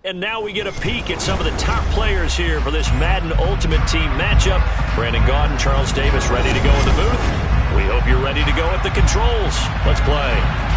And now we get a peek at some of the top players here for this Madden Ultimate Team matchup. Brandon Gaudin, Charles Davis ready to go in the booth. We hope you're ready to go at the controls. Let's play.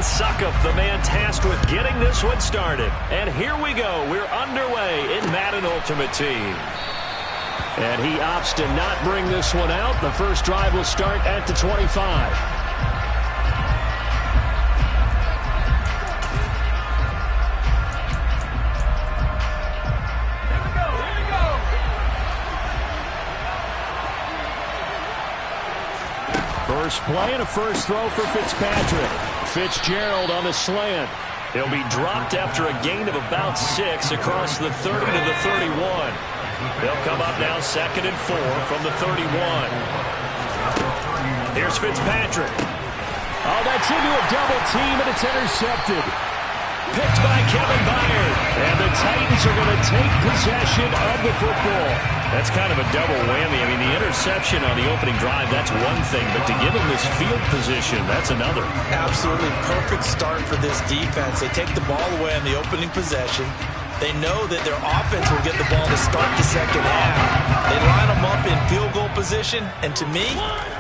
Suckup, the man tasked with getting this one started. And here we go. We're underway in Madden Ultimate Team. And he opts to not bring this one out. The first drive will start at the 25. First play and a first throw for Fitzpatrick. Fitzgerald on the slant. He'll be dropped after a gain of about 6 across the 30 to the 31. They'll come up now 2nd and 4 from the 31. Here's Fitzpatrick. Oh, that's into a double team, and it's intercepted. Picked by Kevin Byard. And the Titans are going to take possession of the football. That's kind of a double whammy. I mean, the interception on the opening drive, that's one thing. But to give them this field position, that's another. Absolutely perfect start for this defense. They take the ball away on the opening possession. They know that their offense will get the ball to start the second half. They line them up in field goal position. And to me,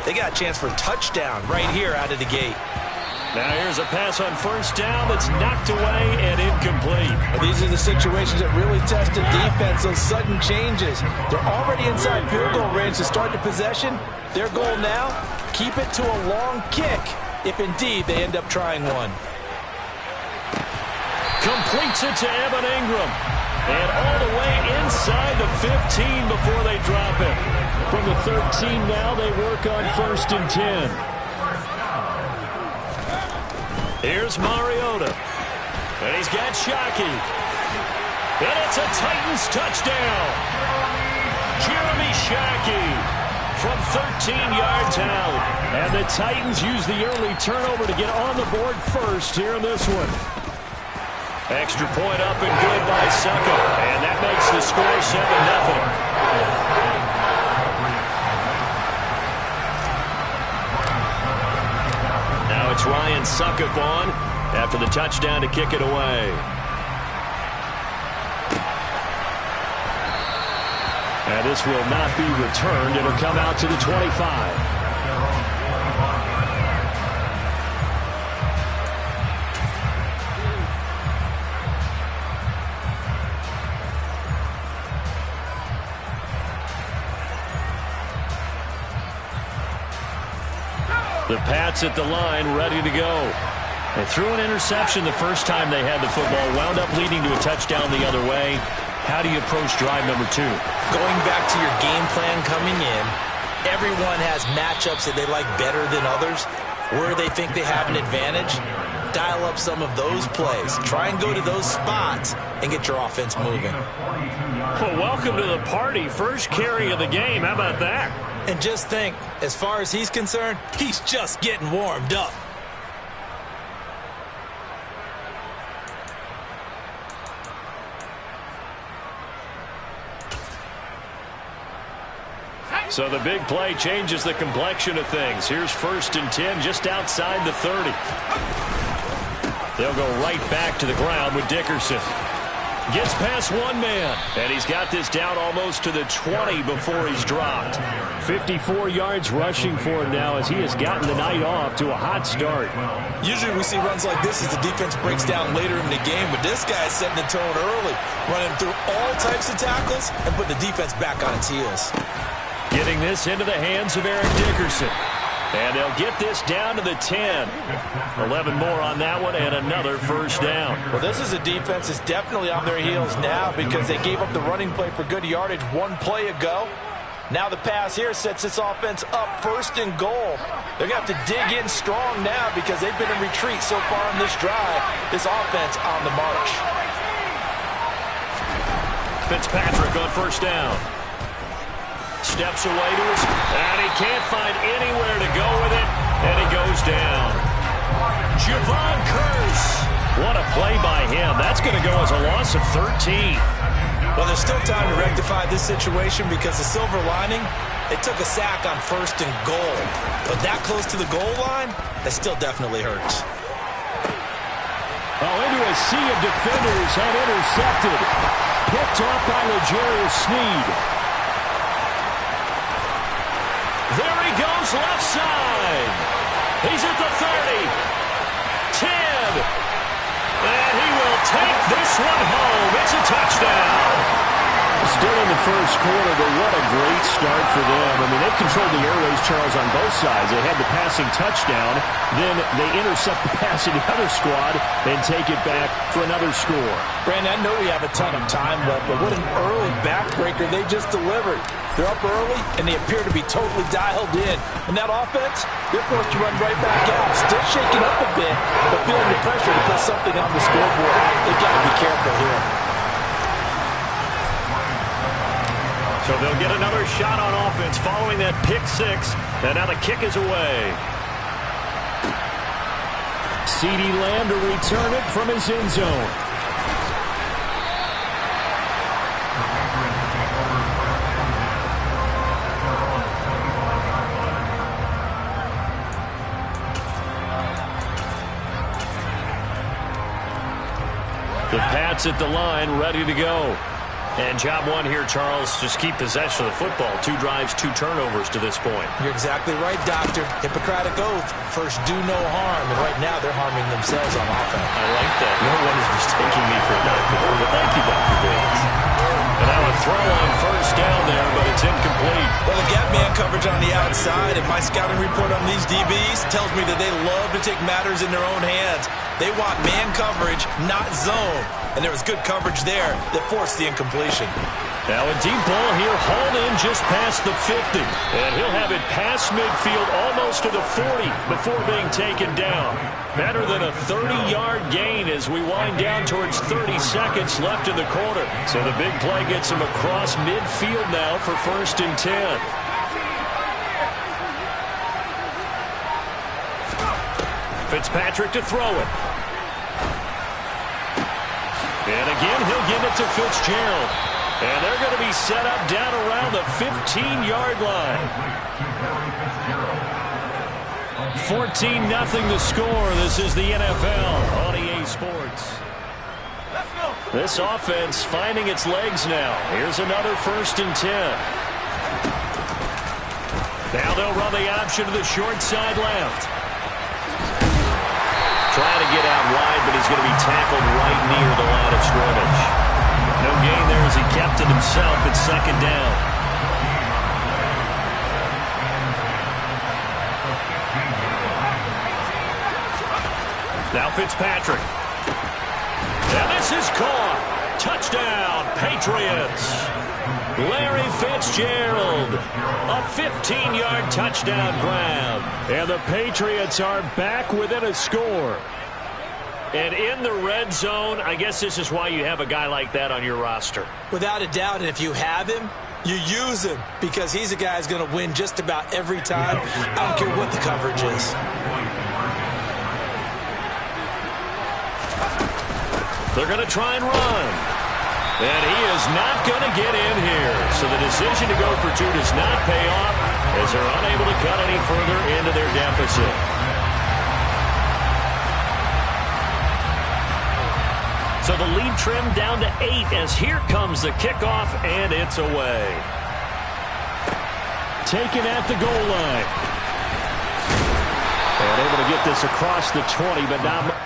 they got a chance for a touchdown right here out of the gate. Now here's a pass on first down that's knocked away and incomplete. These are the situations that really test the defense, those sudden changes. They're already inside field goal range to start the possession. Their goal now, keep it to a long kick, if indeed they end up trying one. Completes it to Evan Ingram. And all the way inside the 15 before they drop it. From the 13 now, they work on 1st and 10. Here's Mariota. And he's got Shockey. And it's a Titans touchdown. Jeremy Shockey from 13 yards out. And the Titans use the early turnover to get on the board first here in this one. Extra point up and good by Suckup. And that makes the score 7-0. It's Ryan Suckup on after the touchdown to kick it away. And this will not be returned. It'll come out to the 25. The Pats at the line, ready to go. They threw an interception the first time they had the football, wound up leading to a touchdown the other way. How do you approach drive number 2? Going back to your game plan coming in, everyone has matchups that they like better than others. Where they think they have an advantage, dial up some of those plays. Try and go to those spots and get your offense moving. Well, welcome to the party. First carry of the game. How about that? And just think, as far as he's concerned, he's just getting warmed up. So the big play changes the complexion of things. Here's 1st and 10 just outside the 30. They'll go right back to the ground with Dickerson. Gets past one man, and he's got this down almost to the 20 before he's dropped. 54 yards rushing for him now as he has gotten the night off to a hot start. Usually we see runs like this as the defense breaks down later in the game, but this guy's setting the tone early, running through all types of tackles and putting the defense back on its heels. Getting this into the hands of Eric Dickerson. And they'll get this down to the 10. 11 more on that one and another first down. Well, this is a defense that's definitely on their heels now because they gave up the running play for good yardage one play ago. Now the pass here sets this offense up 1st and goal. They're going to have to dig in strong now because they've been in retreat so far in this drive. This offense on the march. Fitzpatrick on first down. steps away to his, and he can't find anywhere to go with it, and he goes down. Javon Curse. What a play by him. That's going to go as a loss of 13. Well, there's still time to rectify this situation because the silver lining, they took a sack on 1st and goal. But that close to the goal line, that still definitely hurts. Oh, into a sea of defenders and intercepted. Picked off by L'Jarius Sneed. There he goes, left side. He's at the 30. 10. And he will take this one home. It's a touchdown. Still in the first quarter, but what a great start for them. I mean, they've controlled the airways, Charles, on both sides. They had the passing touchdown. Then they intercept the pass of the other squad and take it back for another score. Brandon, I know we have a ton of time left, but what an early backbreaker they just delivered. They're up early, and they appear to be totally dialed in. And that offense, they're forced to run right back out. Still shaking up a bit, but feeling the pressure to put something on the scoreboard. They've got to be careful here. So they'll get another shot on offense following that pick six. And now the kick is away. CeeDee Lamb to return it from his end zone. The Pats at the line, ready to go. And job one here, Charles, just keep possession of the football. 2 drives, 2 turnovers to this point. You're exactly right, Doctor. Hippocratic oath. First, do no harm. And right now, they're harming themselves on offense. I like that. No one is mistaking me for a doctor. But thank you, Dr. Davis. And now a throw on first down there, but it's incomplete. Well, the gap man coverage on the outside, and my scouting report on these DBs tells me that they love to take matters in their own hands. They want man coverage, not zone. And there was good coverage there that forced the incompletion. Now a deep ball here, hauled in just past the 50. And he'll have it past midfield almost to the 40 before being taken down. Better than a 30-yard gain as we wind down towards 30 seconds left in the quarter. So the big play gets him across midfield now for 1st and 10. Fitzpatrick to throw it. And again, he'll give it to Fitzgerald. And they're going to be set up down around the 15-yard line. 14-0 the score. This is the NFL on EA Sports. This offense finding its legs now. Here's another 1st and 10. Now they'll run the option to the short side left. Trying to get out wide, but he's going to be tackled right near the line of scrimmage. No gain there as he kept it himself at 2nd down. Now Fitzpatrick. And this is caught. Touchdown, Patriots. Larry Fitzgerald. A 15-yard touchdown grab. And the Patriots are back within a score. And in the red zone, I guess this is why you have a guy like that on your roster. Without a doubt, and if you have him, you use him because he's a guy who's going to win just about every time. I don't care what the coverage is. They're going to try and run. And he is not going to get in here. So the decision to go for 2 does not pay off as they're unable to cut any further into their deficit. So the lead trimmed down to 8 as here comes the kickoff, and it's away. Taken at the goal line. And able to get this across the 20, but now...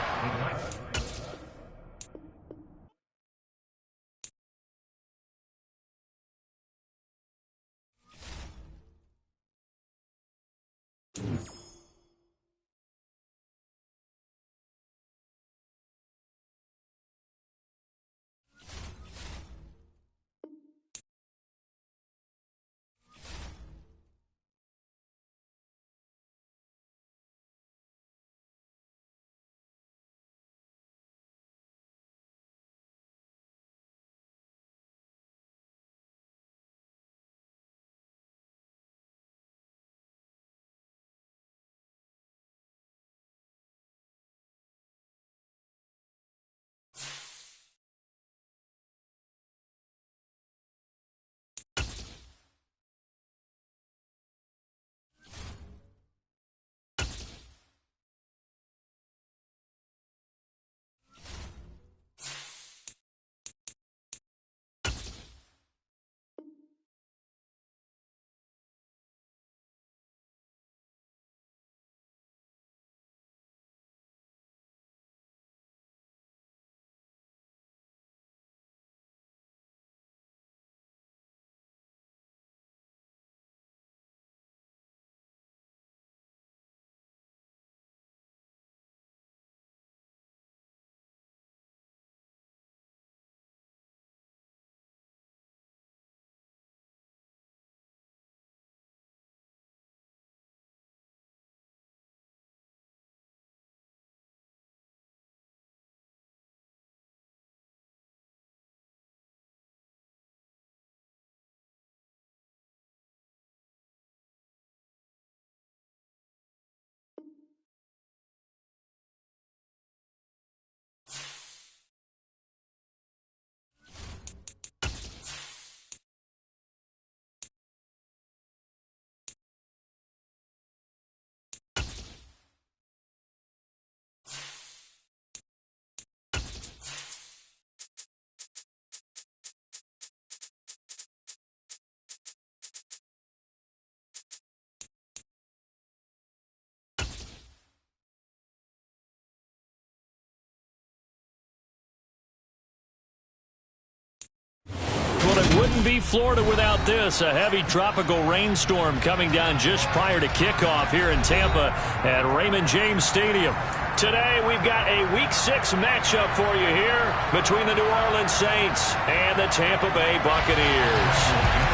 wouldn't be Florida without this. A heavy tropical rainstorm coming down just prior to kickoff here in Tampa at Raymond James Stadium. Today, we've got a Week 6 matchup for you here between the New Orleans Saints and the Tampa Bay Buccaneers.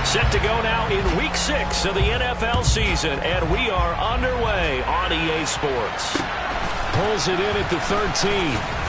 Set to go now in Week 6 of the NFL season, and we are underway on EA Sports. Pulls it in at the 13.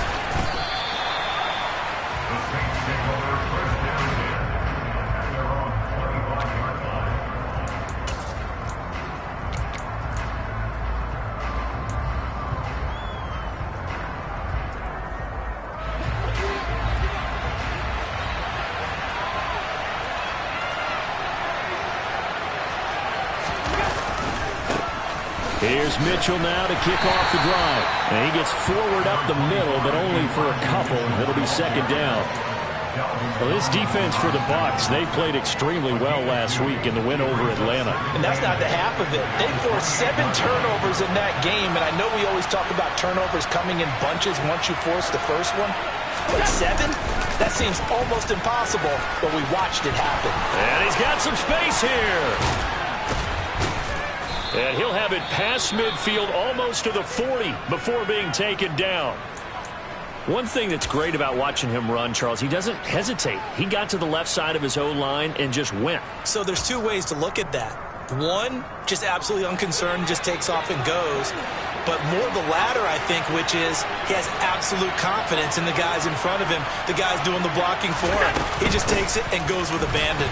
Here's Mitchell now to kick off the drive. And he gets forward up the middle, but only for a couple. It'll be second down. Well, this defense for the Bucs, they played extremely well last week in the win over Atlanta. And that's not the half of it. They forced 7 turnovers in that game, and I know we always talk about turnovers coming in bunches once you force the first one. But 7? That seems almost impossible, but we watched it happen. And he's got some space here. And he'll have it past midfield almost to the 40 before being taken down. One thing that's great about watching him run, Charles, he doesn't hesitate. He got to the left side of his O-line and just went. So there's 2 ways to look at that. One, just absolutely unconcerned, just takes off and goes. But more the latter, I think, which is he has absolute confidence in the guys in front of him, the guys doing the blocking for him. He just takes it and goes with abandon.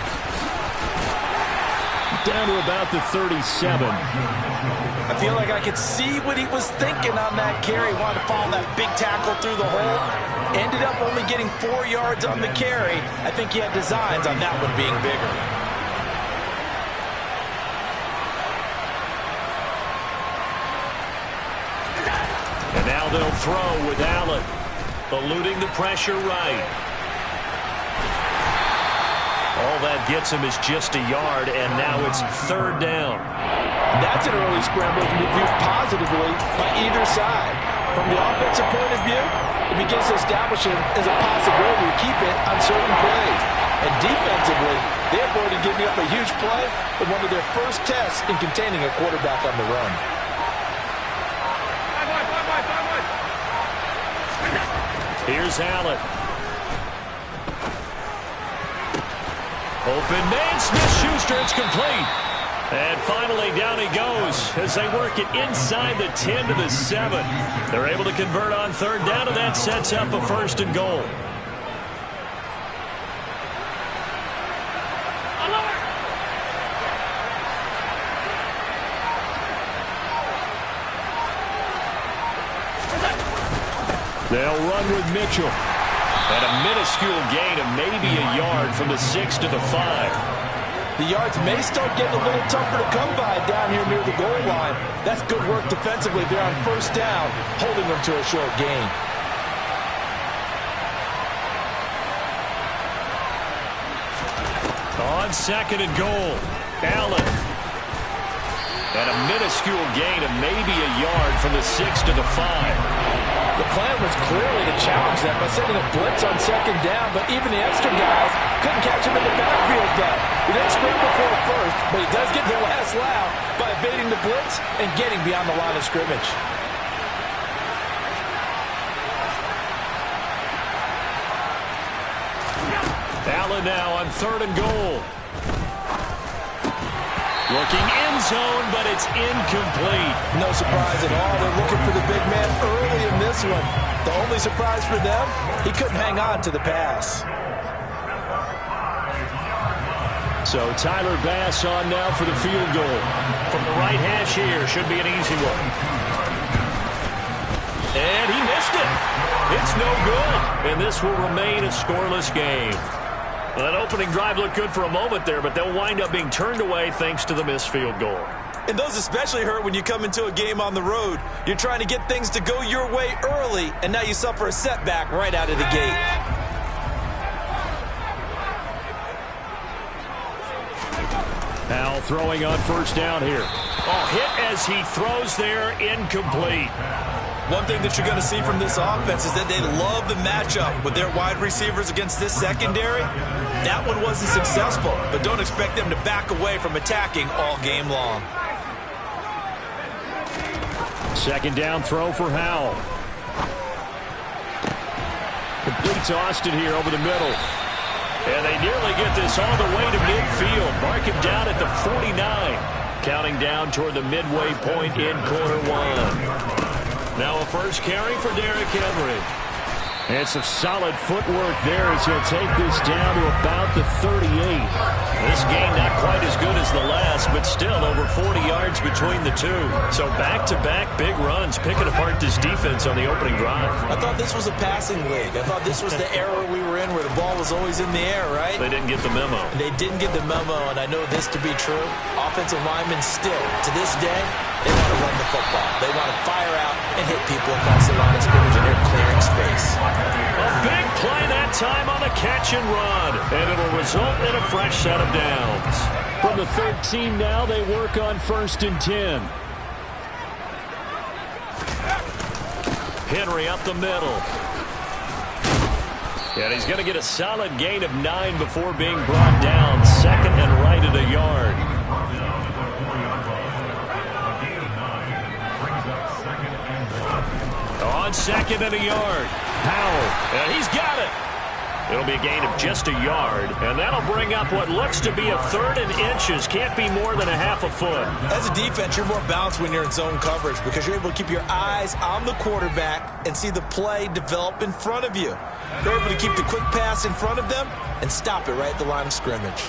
Down to about the 37. I feel like I could see what he was thinking on that carry. Wanted to follow that big tackle through the hole. Ended up only getting 4 yards on the carry. I think he had designs on that one being bigger. And now they'll throw with Allen, eluding the pressure right. All that gets him is just a yard, and now it's third down. That's an early scramble to be viewed positively by either side. From the offensive point of view, it begins to establish it as a possibility to keep it on certain plays. And defensively, they avoided giving up a huge play in one of their first tests in containing a quarterback on the run. Here's Allen. Open man, Smith-Schuster, it's complete. And finally, down he goes as they work it inside the 10 to the 7. They're able to convert on third down, and that sets up a first and goal. They'll run with Mitchell. And a minuscule gain of maybe a yard from the 6 to the 5. The yards may start getting a little tougher to come by down here near the goal line. That's good work defensively there on first down, holding them to a short gain. On second and goal, Allen. And a minuscule gain of maybe a yard from the 6 to the 5. The plan was clearly to challenge them by sending a blitz on second down, but even the extra guys couldn't catch him in the backfield though. He didn't scramble for a first, but he does get the last laugh by evading the blitz and getting beyond the line of scrimmage. Allen now on third and goal. Looking end zone, but it's incomplete. No surprise at all. They're looking for the big man early in this one. The only surprise for them, he couldn't hang on to the pass. So Tyler Bass on now for the field goal. From the right hash here, should be an easy one. And he missed it. It's no good. And this will remain a scoreless game. Well, that opening drive looked good for a moment there, but they'll wind up being turned away thanks to the missed field goal. And those especially hurt when you come into a game on the road. You're trying to get things to go your way early, and now you suffer a setback right out of the gate. Now throwing on first down here. Oh, hit as he throws there, incomplete. One thing that you're going to see from this offense is that they love the matchup with their wide receivers against this secondary. That one wasn't successful, but don't expect them to back away from attacking all game long. Second down throw for Howell. Completes Austin here over the middle. And they nearly get this all the way to midfield. Mark him down at the 49. Counting down toward the midway point in quarter one. Now a first carry for Derrick Henry. And some solid footwork there as he'll take this down to about the 38. This game not quite as good as the last, but still over 40 yards between the two. So back-to-back big runs, picking apart this defense on the opening drive. I thought this was a passing league. I thought this was the era we were in where the ball was always in the air, right? They didn't get the memo. They didn't get the memo, and I know this to be true. Offensive linemen still, to this day, they want to run the football. They want to fire out and hit people across the line of scrimmage, and they're clearing space. A big play that time on the catch and run, and it'll result in a fresh set of downs. From the 13 now, they work on 1st and 10. Henry up the middle. And he's going to get a solid gain of 9 before being brought down. Second and right at a yard. On second and a yard. Howell, and he's got it. It'll be a gain of just a yard, and that'll bring up what looks to be a 3rd and inches. Can't be more than a half a foot. As a defense, you're more balanced when you're in zone coverage because you're able to keep your eyes on the quarterback and see the play develop in front of you. You're able to keep the quick pass in front of them and stop it right at the line of scrimmage.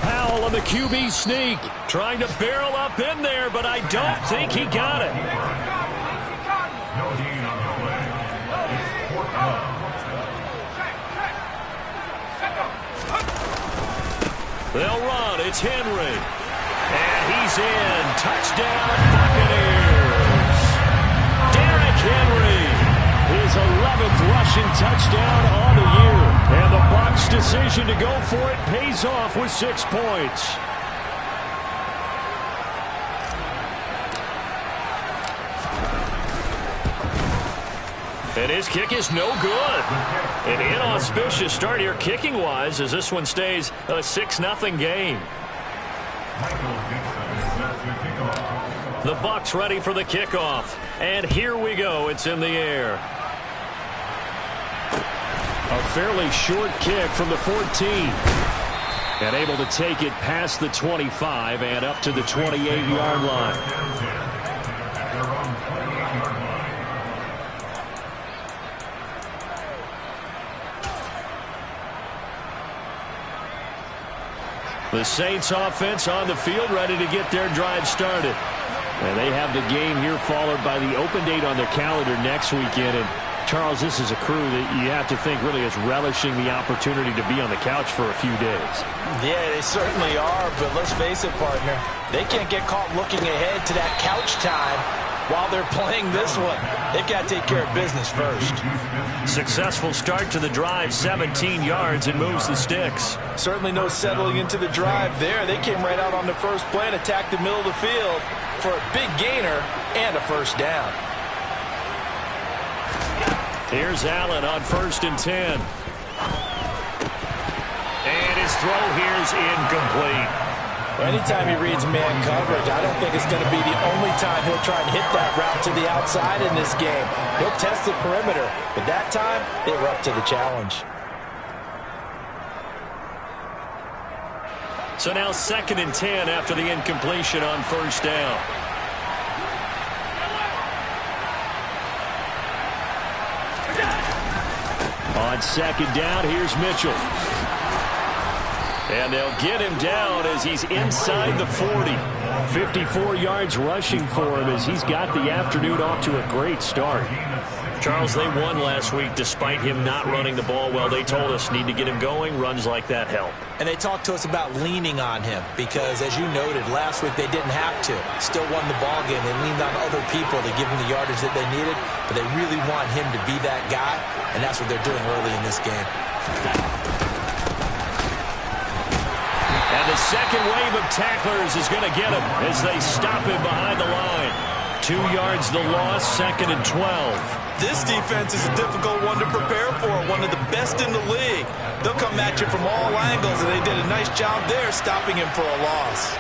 Howell on the QB sneak, trying to barrel up in there, but I don't think he got it. They'll run. It's Henry. And he's in. Touchdown, Buccaneers. Derrick Henry. His 11th rushing touchdown on the year. And the Bucs' decision to go for it pays off with 6 points. And his kick is no good. An inauspicious start here kicking-wise as this one stays a 6-0 game. The Bucs ready for the kickoff. And here we go. It's in the air. A fairly short kick from the 14. And able to take it past the 25 and up to the 28-yard line. The Saints offense on the field ready to get their drive started. And they have the game here followed by the open date on their calendar next weekend. And Charles, this is a crew that you have to think really is relishing the opportunity to be on the couch for a few days. Yeah, they certainly are, but let's face it, partner. They can't get caught looking ahead to that couch time while they're playing this one. They've got to take care of business first. Successful start to the drive, 17 yards, and moves the sticks. Certainly no settling into the drive there. They came right out on the first play and attacked the middle of the field for a big gainer and a first down. Here's Allen on 1st and 10. And his throw here's incomplete. Anytime he reads man coverage, I don't think it's going to be the only time he'll try and hit that route to the outside in this game. He'll test the perimeter, but that time they were up to the challenge. So now 2nd and 10 after the incompletion on 1st down. On 2nd down, here's Mitchell. And they'll get him down as he's inside the 40. 54 yards rushing for him as he's got the afternoon off to a great start. Charles, they won last week despite him not running the ball well. They told us need to get him going. Runs like that help. And they talked to us about leaning on him because, as you noted, last week they didn't have to. Still won the ball game. They leaned on other people to give him the yardage that they needed, but they really want him to be that guy, and that's what they're doing early in this game. And the second wave of tacklers is going to get him as they stop him behind the line. 2 yards the loss, 2nd and 12. This defense is a difficult one to prepare for, one of the best in the league. They'll come at you from all angles, and they did a nice job there stopping him for a loss.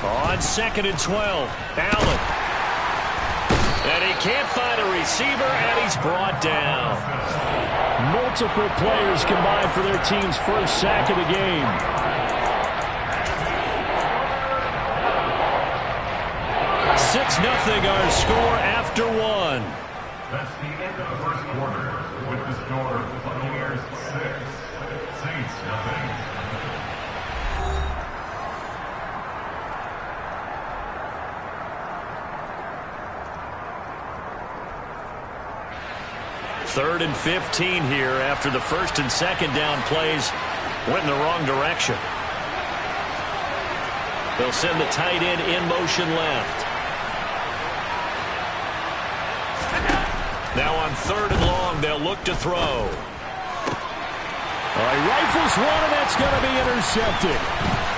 On 2nd and 12, Allen. And he can't find a receiver, and he's brought down. Multiple players combined for their team's first sack of the game. Six 0 our score after one. That's the end of the first quarter with the score Buccaneers 6, Saints 0. Third and 15 here after the 1st and 2nd down plays went in the wrong direction. They'll send the tight end in motion left. Now on 3rd and long, they'll look to throw. He rifles one, and that's going to be intercepted.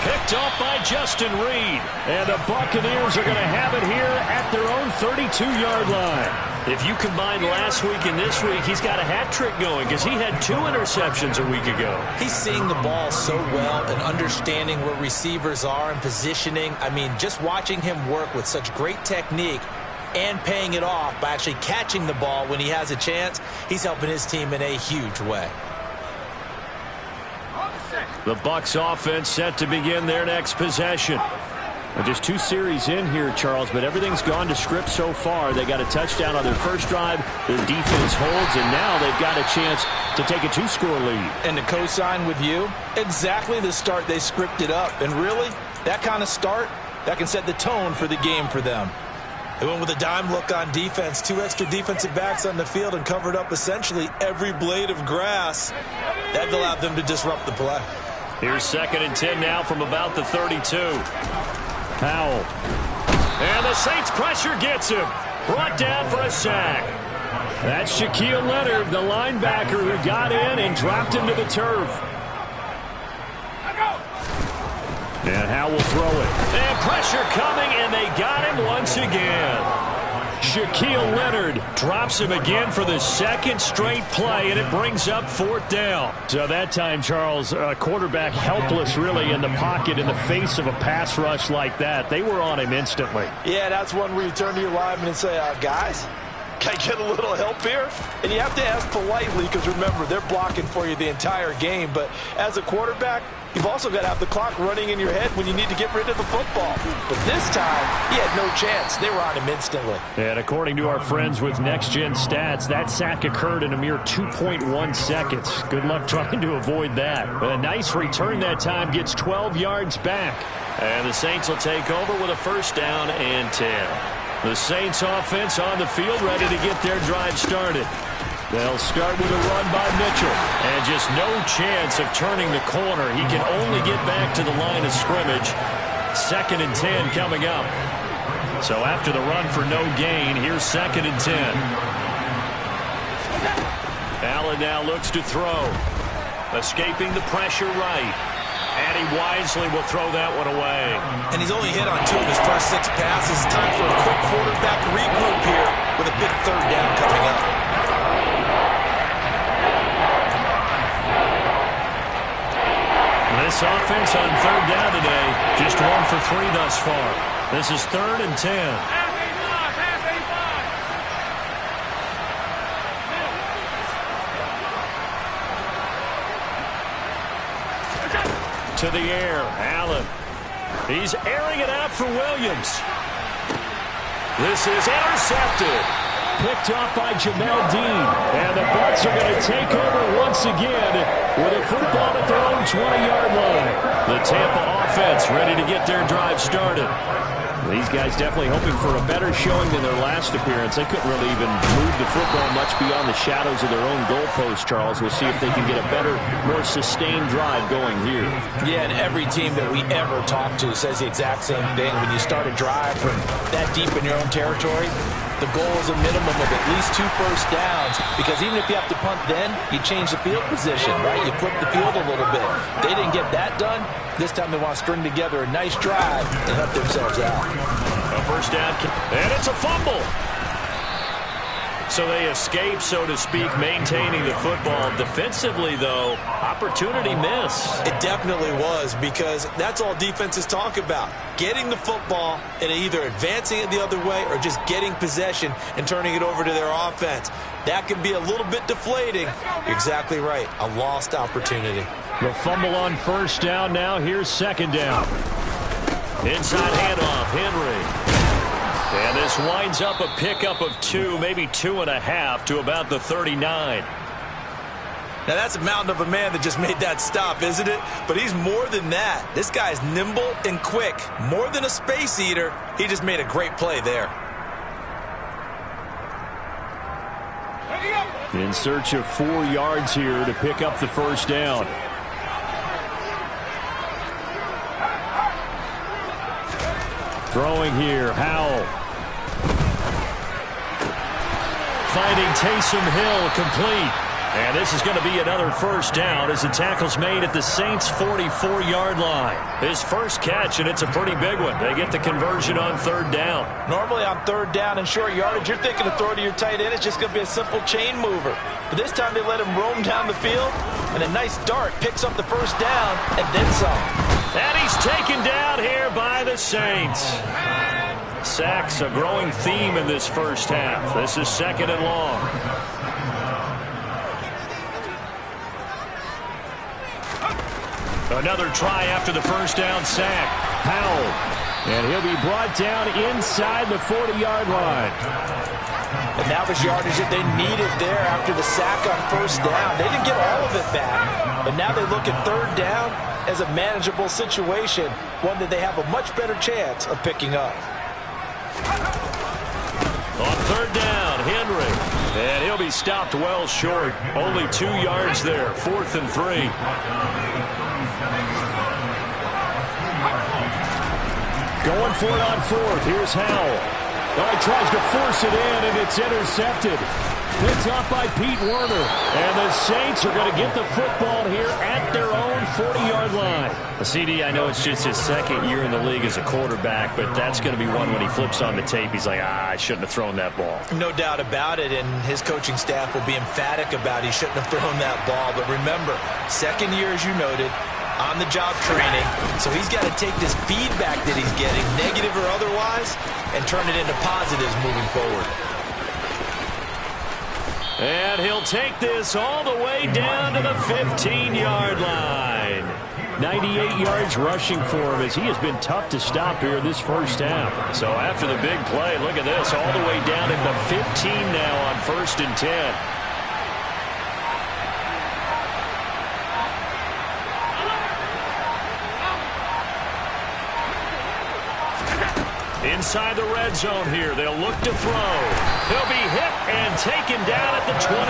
Picked off by Justin Reed. And the Buccaneers are going to have it here at their own 32-yard line. If you combine last week and this week, he's got a hat trick going because he had 2 interceptions a week ago. He's seeing the ball so well and understanding where receivers are and positioning. I mean, just watching him work with such great technique and paying it off by actually catching the ball when he has a chance, he's helping his team in a huge way. The Bucs offense set to begin their next possession. Just 2 series in here, Charles, but everything's gone to script so far. They got a touchdown on their first drive. Their defense holds, and now they've got a chance to take a 2-score lead. And to co-sign with you, exactly the start they scripted up. And really, that kind of start, that can set the tone for the game for them. They went with a dime look on defense, 2 extra defensive backs on the field and covered up essentially every blade of grass. That allowed them to disrupt the play. Here's 2nd and 10 now from about the 32. Powell. And the Saints pressure gets him. Brought down for a sack. That's Shaquille Leonard, the linebacker who got in and dropped him to the turf. And Howell will throw it. And pressure coming, and they got him once again. Shaquille Leonard drops him again for the 2nd straight play, and it brings up 4th down. So that time, Charles, quarterback helpless really in the pocket in the face of a pass rush like that. They were on him instantly. Yeah, that's one where you turn to your lineman and say, guys, can I get a little help here? And you have to ask politely because, remember, they're blocking for you the entire game. But as a quarterback, you've also got to have the clock running in your head when you need to get rid of the football. But this time, he had no chance. They were on him instantly. And according to our friends with Next Gen Stats, that sack occurred in a mere 2.1 seconds. Good luck trying to avoid that. A nice return that time, gets 12 yards back. And the Saints will take over with a 1st down and 10. The Saints offense on the field ready to get their drive started. They'll start with a run by Mitchell. And just no chance of turning the corner. He can only get back to the line of scrimmage. 2nd and 10 coming up. So after the run for no gain, here's 2nd and 10. Allen now looks to throw. Escaping the pressure right. And he wisely will throw that one away. And he's only hit on 2 of his first 6 passes. Time for a quick quarterback regroup here with a big 3rd down coming up. This offense on 3rd down today, just 1 for 3 thus far. This is 3rd and 10. To the air, Allen. He's airing it out for Williams. This is intercepted. Picked off by Jamel Dean. And the Bucs are going to take over once again with a football at their own 20-yard line. The Tampa offense ready to get their drive started. These guys definitely hoping for a better showing than their last appearance. They couldn't really even move the football much beyond the shadows of their own goalpost, Charles. We'll see if they can get a better, more sustained drive going here. Yeah, and every team that we ever talk to says the exact same thing. When you start a drive from that deep in your own territory, the goal is a minimum of at least 2 first downs, because even if you have to punt then, you change the field position, right? You flip the field a little bit. They didn't get that done. This time they want to string together a nice drive and help themselves out. A first down, and it's a fumble. So they escape, so to speak, maintaining the football. Defensively, though, opportunity miss. It definitely was, because that's all defenses talk about. Getting the football and either advancing it the other way or just getting possession and turning it over to their offense. That can be a little bit deflating. You're exactly right. A lost opportunity. The fumble on first down now. Here's second down. Inside handoff, Henry. And this winds up a pickup of 2, maybe 2.5 to about the 39. Now that's a mountain of a man that just made that stop, isn't it? But he's more than that. This guy's nimble and quick. More than a space eater. He just made a great play there. In search of 4 yards here to pick up the first down. Throwing here, Howell. Finding Taysom Hill complete. And this is going to be another first down as the tackle's made at the Saints' 44-yard line. His first catch, and it's a pretty big one. They get the conversion on third down. Normally on third down and short yardage, you're thinking to throw to your tight end. It's just going to be a simple chain mover. But this time they let him roam down the field, and a nice dart picks up the first down and then some. And he's taken down here by the Saints. Sacks, a growing theme in this first half. This is second and long. Another try after the first down sack. Howell. And he'll be brought down inside the 40-yard line. And that was yardage that they needed there after the sack on first down. They didn't get all of it back. But now they look at third down as a manageable situation, one that they have a much better chance of picking up. On third down, Henry. And he'll be stopped well short. Only 2 yards there. 4th and 3. Going for it on fourth. Here's Howell. Oh, he tries to force it in, and it's intercepted. Picked off by Pete Werner. And the Saints are going to get the football here at their own 40-yard line. CD, I know it's just his second year in the league as a quarterback, but that's going to be one when he flips on the tape. He's like, I shouldn't have thrown that ball. No doubt about it, and his coaching staff will be emphatic about he shouldn't have thrown that ball. But remember, second year, as you noted, on-the-job training, so he's got to take this feedback that he's getting, negative or otherwise, and turn it into positives moving forward. And he'll take this all the way down to the 15-yard line. 98 yards rushing for him as he has been tough to stop here in this first half. So after the big play, look at this, all the way down at the 15 now on 1st and 10. Inside the red zone here. They'll look to throw. He'll be hit and taken down at the 21.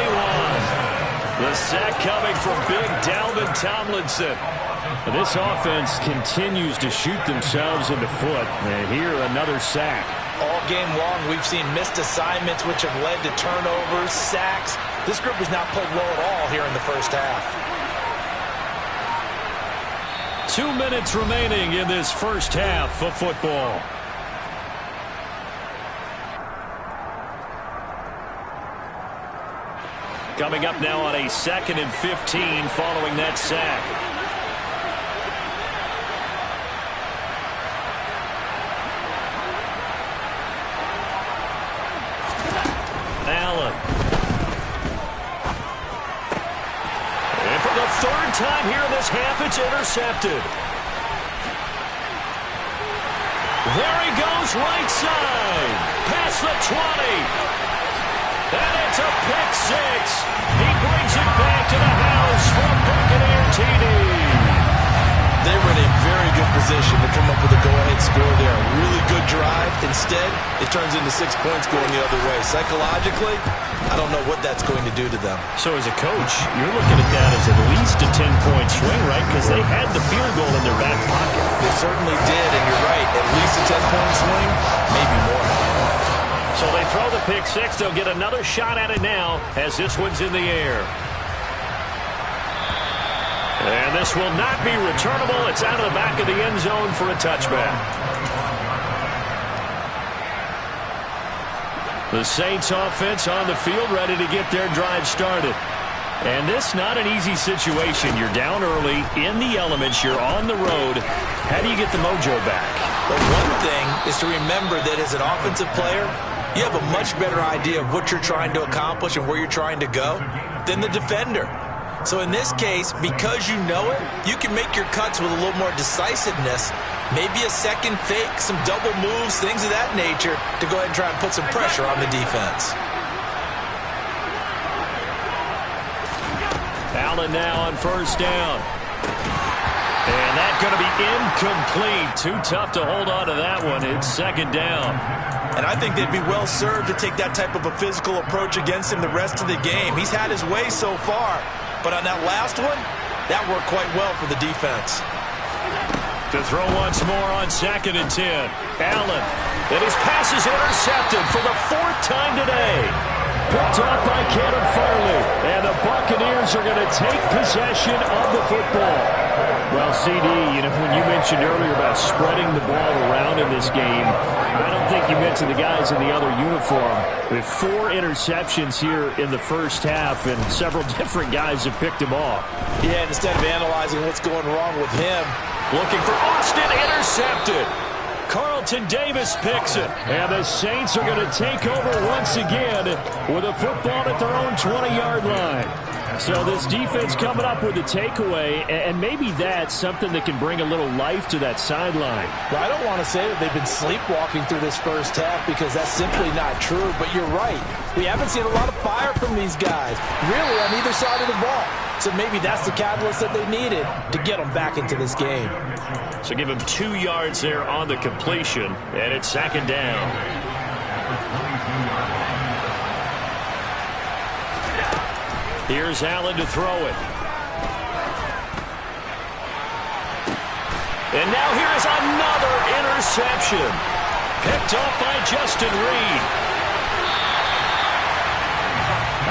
The sack coming from big Dalvin Tomlinson. This offense continues to shoot themselves in the foot. And here, another sack. All game long, we've seen missed assignments which have led to turnovers, sacks. This group has not played well at all here in the first half. 2 minutes remaining in this first half of football. Coming up now on a 2nd and 15 following that sack. Allen. And for the 3rd time here in this half, it's intercepted. There he goes, right side. Past the 20. And it's a pick 6. He brings it back to the house for a Buccaneer TD. They in a very good position to come up with a go-ahead score there. Really good drive. Instead, it turns into 6 points going the other way. Psychologically, I don't know what that's going to do to them. So as a coach, you're looking at that as at least a 10-point swing, right? Because they had the field goal in their back pocket. They certainly did, and you're right. At least a 10-point swing, maybe more. So they throw the pick six. They'll get another shot at it now as this one's in the air. And this will not be returnable. It's out of the back of the end zone for a touchback. The Saints offense on the field ready to get their drive started. And this not an easy situation. You're down early, in the elements, you're on the road. How do you get the mojo back? Well, one thing is to remember that as an offensive player, you have a much better idea of what you're trying to accomplish and where you're trying to go than the defender. So in this case, because you know it, you can make your cuts with a little more decisiveness, maybe a second fake, some double moves, things of that nature, to go ahead and try and put some pressure on the defense. Allen now on first down. And that's going to be incomplete. Too tough to hold on to that one. It's second down. And I think they'd be well served to take that type of a physical approach against him the rest of the game. He's had his way so far. But on that last one, that worked quite well for the defense. To throw once more on 2nd and 10. Allen. And his pass is intercepted for the 4th time today. Picked off by Caleb Farley. And the Buccaneers are going to take possession of the football. Well, CD, when you mentioned earlier about spreading the ball around in this game, I don't think you mentioned the guys in the other uniform. With 4 interceptions here in the first half, and several different guys have picked him off. Yeah, instead of analyzing what's going wrong with him, looking for Austin, intercepted. Carlton Davis picks it. And the Saints are going to take over once again with a football at their own 20-yard line. So this defense coming up with a takeaway, and maybe that's something that can bring a little life to that sideline. Well, I don't want to say that they've been sleepwalking through this first half because that's simply not true, but you're right. We haven't seen a lot of fire from these guys, really, on either side of the ball. So maybe that's the catalyst that they needed to get them back into this game. So give him 2 yards there on the completion, and it's second down. Here's Allen to throw it. And now here is another interception. Picked off by Justin Reed.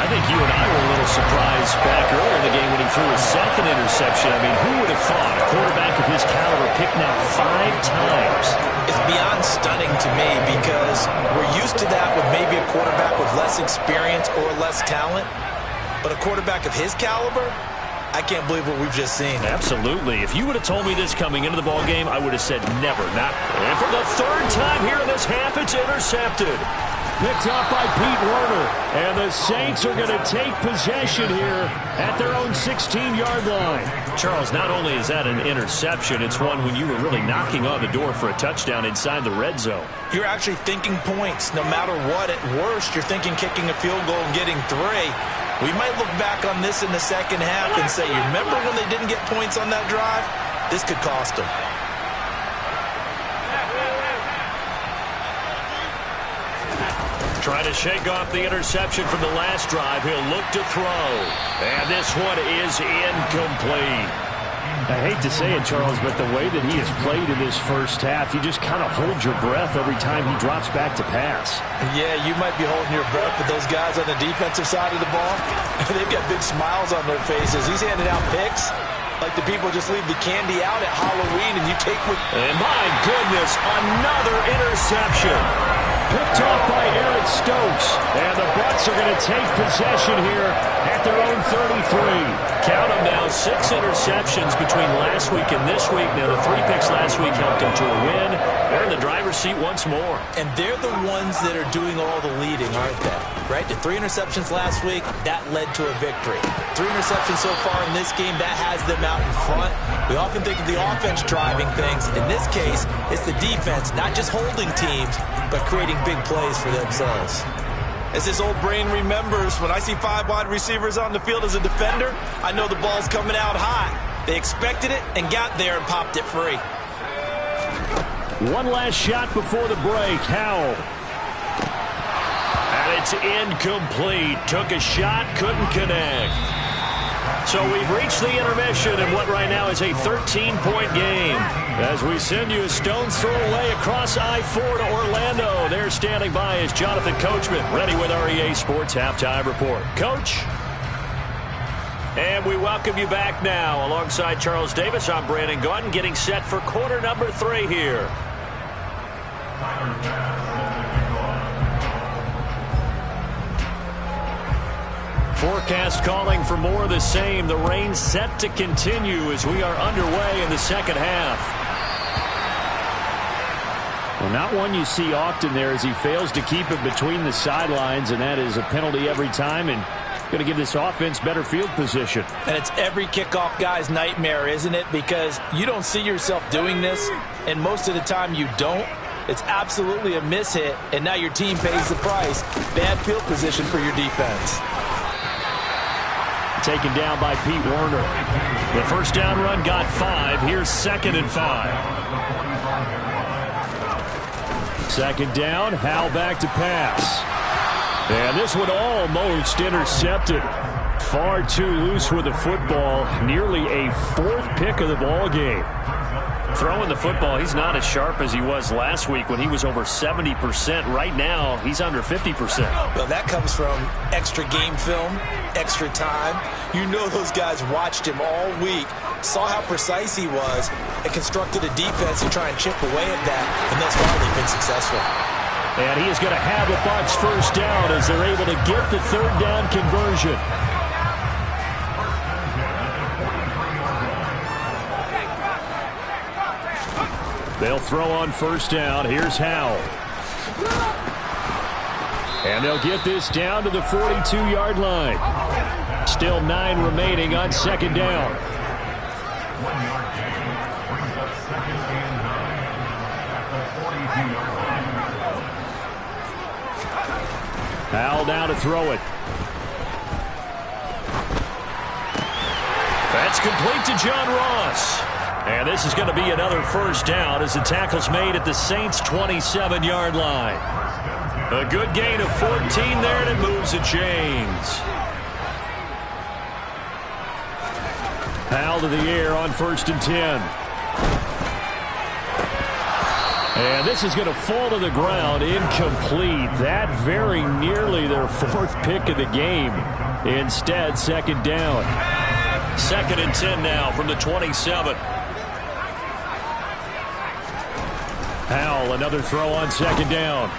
I think you and I were a little surprised back earlier in the game when he threw his 2nd interception. I mean, who would have thought a quarterback of his caliber picked now 5 times? It's beyond stunning to me because we're used to that with maybe a quarterback with less experience or less talent. But a quarterback of his caliber, I can't believe what we've just seen. Absolutely. If you would have told me this coming into the ballgame, I would have said never. Not. And for the 3rd time here in this half, it's intercepted. Picked up by Pete Werner. And the Saints are going to take possession here at their own 16-yard line. Charles, not only is that an interception, it's one when you were really knocking on the door for a touchdown inside the red zone. You're actually thinking points. No matter what, at worst, you're thinking kicking a field goal and getting 3. We might look back on this in the second half and say, you remember when they didn't get points on that drive? This could cost them. Trying to shake off the interception from the last drive. He'll look to throw. And this one is incomplete. I hate to say it, Charles, but the way that he has played in this first half, you just kind of hold your breath every time he drops back to pass. Yeah, you might be holding your breath, but those guys on the defensive side of the ball, they've got big smiles on their faces. He's handing out picks like the people just leave the candy out at Halloween and you take with... And my goodness, another interception. Picked off by Eric Stokes. And the Bucs are going to take possession here at their own 33. Count them now, 6 interceptions between last week and this week. Now, the 3 picks last week helped them to a win. They're in the driver's seat once more. And they're the ones that are doing all the leading, aren't they? Right? The 3 interceptions last week, that led to a victory. 3 interceptions so far in this game, that has them out in front. We often think of the offense driving things. In this case, it's the defense, not just holding teams, but creating big plays for themselves. As this old brain remembers, when I see 5 wide receivers on the field as a defender, I know the ball's coming out hot. They expected it and got there and popped it free. One last shot before the break. Howell. And it's incomplete. Took a shot, couldn't connect. So we've reached the intermission in what right now is a 13-point game. As we send you a stone's throw away across I-4 to Orlando. There standing by is Jonathan Coachman, ready with our EA Sports Halftime Report. Coach? And we welcome you back now. Alongside Charles Davis, I'm Brandon Gaudin, getting set for quarter number 3 here. Forecast calling for more of the same. The rain set to continue as we are underway in the second half. Well, not one you see often there as he fails to keep it between the sidelines, and that is a penalty every time, and going to give this offense better field position. And it's every kickoff guy's nightmare, isn't it? Because you don't see yourself doing this, and most of the time you don't. It's absolutely a mishit, and now your team pays the price. Bad field position for your defense. Taken down by Pete Werner. The first down run got 5. Here's 2nd and 5. Second down, Howell back to pass. And this one almost intercepted. Far too loose with the football. Nearly a 4th pick of the ball game. Throwing the football, he's not as sharp as he was last week when he was over 70%. Right now, he's under 50%. Well, that comes from extra game film, extra time. You know those guys watched him all week, saw how precise he was, and constructed a defense to try and chip away at that, and thus far they've been successful. And he is going to have a Bucs first down as they're able to get the 3rd down conversion. They'll throw on first down. Here's Howell. And they'll get this down to the 42-yard line. Still 9 remaining on 2nd down. 1-yard gain brings up 2nd and 9 at the 42-yard line. Howell down to throw it. That's complete to John Ross. And this is going to be another first down as the tackle's made at the Saints' 27-yard line. A good gain of 14 there, and it moves the chains. Howell to the air on 1st and 10. And this is going to fall to the ground, incomplete. That very nearly their 4th pick of the game. Instead, 2nd down. 2nd and 10 now from the 27. Howell, another throw on 2nd down.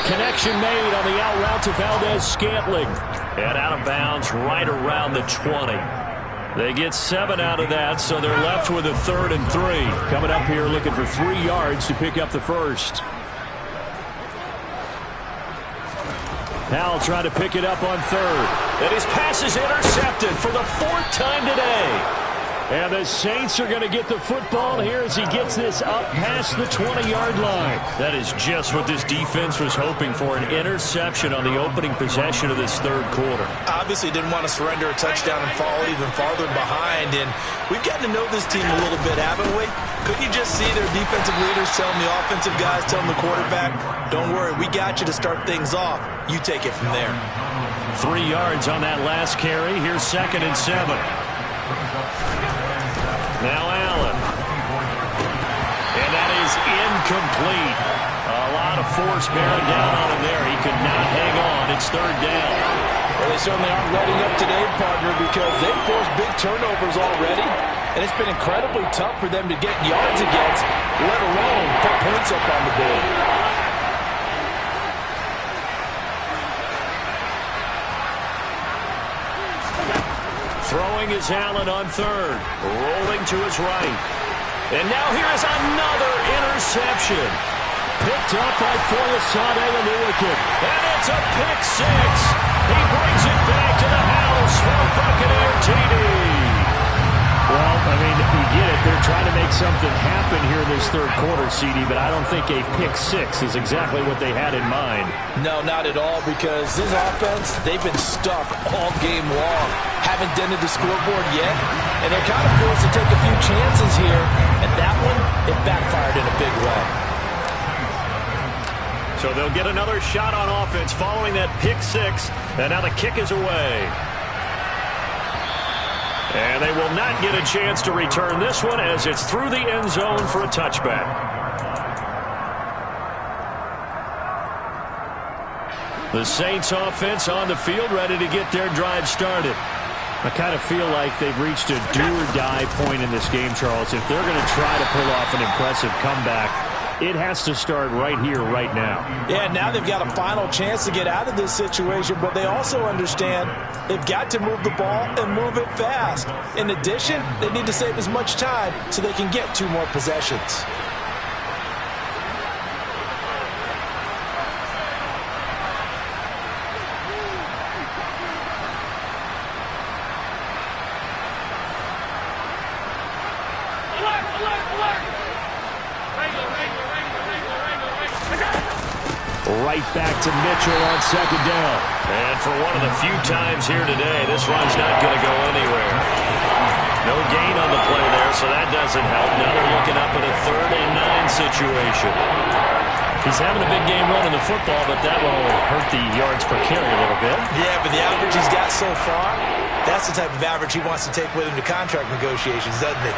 Connection made on the out route to Valdez-Scantling. And out of bounds right around the 20. They get 7 out of that, so they're left with a 3rd and 3. Coming up here looking for 3 yards to pick up the first. Howell trying to pick it up on 3rd. And his pass is intercepted for the 4th time today. And the Saints are going to get the football here as he gets this up past the 20-yard line. That is just what this defense was hoping for, an interception on the opening possession of this 3rd quarter. Obviously didn't want to surrender a touchdown and fall even farther behind. And we've gotten to know this team a little bit, haven't we? Couldn't you just see their defensive leaders telling the offensive guys, telling the quarterback, don't worry, we got you to start things off. You take it from there. 3 yards on that last carry. Here's 2nd and 7. Now Allen. And that is incomplete. A lot of force bearing down on him there. He could not hang on. It's 3rd down. Well, they certainly aren't letting up today, partner, because they've forced big turnovers already. And it's been incredibly tough for them to get yards against, let alone put points up on the board. Throwing is Allen on 3rd. Rolling to his right. And now here is another interception. Picked up by Foyesade Oluwakin. And it's a pick 6. He brings it back to the house for a Buccaneer TD. Well, I mean, you get it. They're trying to make something happen here this third quarter, CD, but I don't think a pick six is exactly what they had in mind. No, not at all, because this offense, they've been stuck all game long. Haven't dented the scoreboard yet, and they're kind of forced to take a few chances here, and that one, it backfired in a big way. So they'll get another shot on offense following that pick six, and now the kick is away. And they will not get a chance to return this one as it's through the end zone for a touchback. The Saints offense on the field ready to get their drive started. I kind of feel like they've reached a do-or-die point in this game, Charles. If they're going to try to pull off an impressive comeback, it has to start right here, right now. Yeah, now they've got a final chance to get out of this situation, but they also understand they've got to move the ball and move it fast. In addition, they need to save as much time so they can get 2 more possessions. Right back to Mitchell on second down. And for one of the few times here today, this run's not going to go anywhere. No gain on the play there, so that doesn't help. Now they're looking up at a 3rd and 9 situation. He's having a big game running the football, but that will hurt the yards per carry a little bit. Yeah, but the average he's got so far, that's the type of average he wants to take with him to contract negotiations, doesn't he?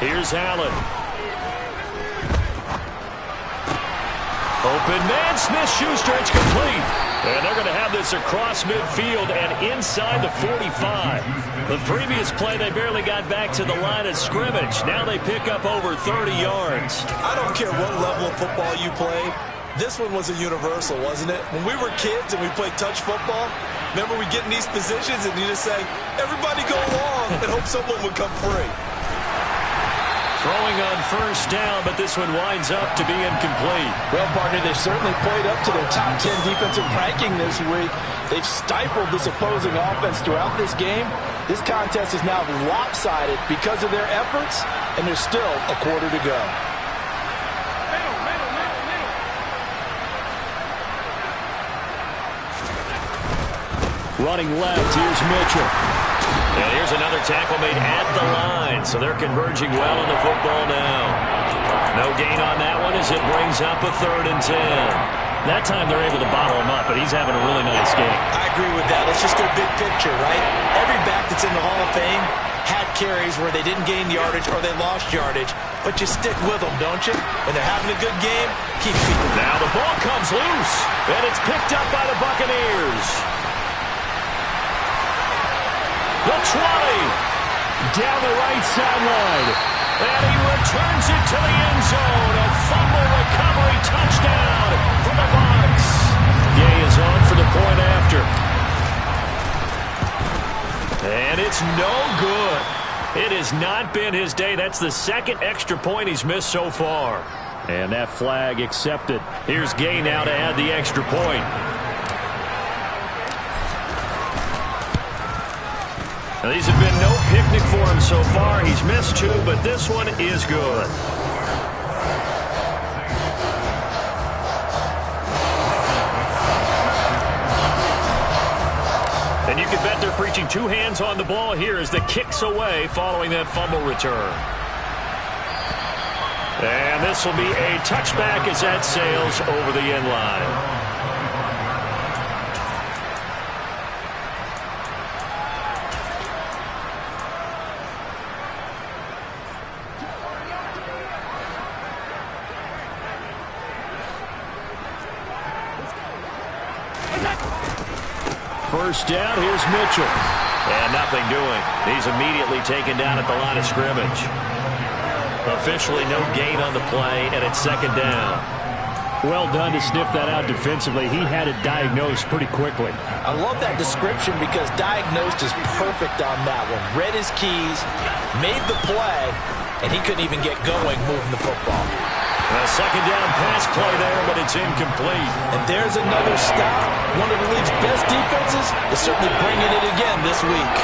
Here's Allen. Open man, Smith-Schuster, it's complete. And they're going to have this across midfield and inside the 45. The previous play, they barely got back to the line of scrimmage. Now they pick up over 30 yards. I don't care what level of football you played. This one was a universal, wasn't it? When we were kids and we played touch football, remember we get in these positions and you just say, everybody go along and hope someone would come free. Throwing on first down, but this one winds up to be incomplete. Well, partner, they've certainly played up to their top 10 defensive ranking this week. They've stifled this opposing offense throughout this game. This contest is now lopsided because of their efforts, and there's still a quarter to go. Running left, here's Mitchell. And here's another tackle made at the line, so they're converging well on the football now. No gain on that one as it brings up a 3rd and 10. That time they're able to bottle him up, but he's having a really nice game. I agree with that. Let's just go big picture, right? Every back that's in the Hall of Fame had carries where they didn't gain yardage or they lost yardage, but you stick with them, don't you? When they're having a good game, keep feeding them. Now the ball comes loose, and it's picked up by the Buccaneers. The 20, down the right sideline, and he returns it to the end zone. A fumble recovery touchdown for the Bucs. Gay is on for the point after. And it's no good. It has not been his day. That's the 2nd extra point he's missed so far. And that flag accepted. Here's Gay now to add the extra point. Now, these have been no picnic for him so far. He's missed 2, but this one is good. And you can bet they're preaching 2 hands on the ball here as the kick's away following that fumble return. And this will be a touchback as that sails over the end line. First down, here's Mitchell. And nothing doing. He's immediately taken down at the line of scrimmage. Officially no gain on the play, and it's 2nd down. Well done to sniff that out defensively. He had it diagnosed pretty quickly. I love that description because diagnosed is perfect on that one. Read his keys, made the play, and he couldn't even get going moving the football. A second down pass play there, but it's incomplete. And there's another stop. One of the league's best defenses is certainly bringing it again this week.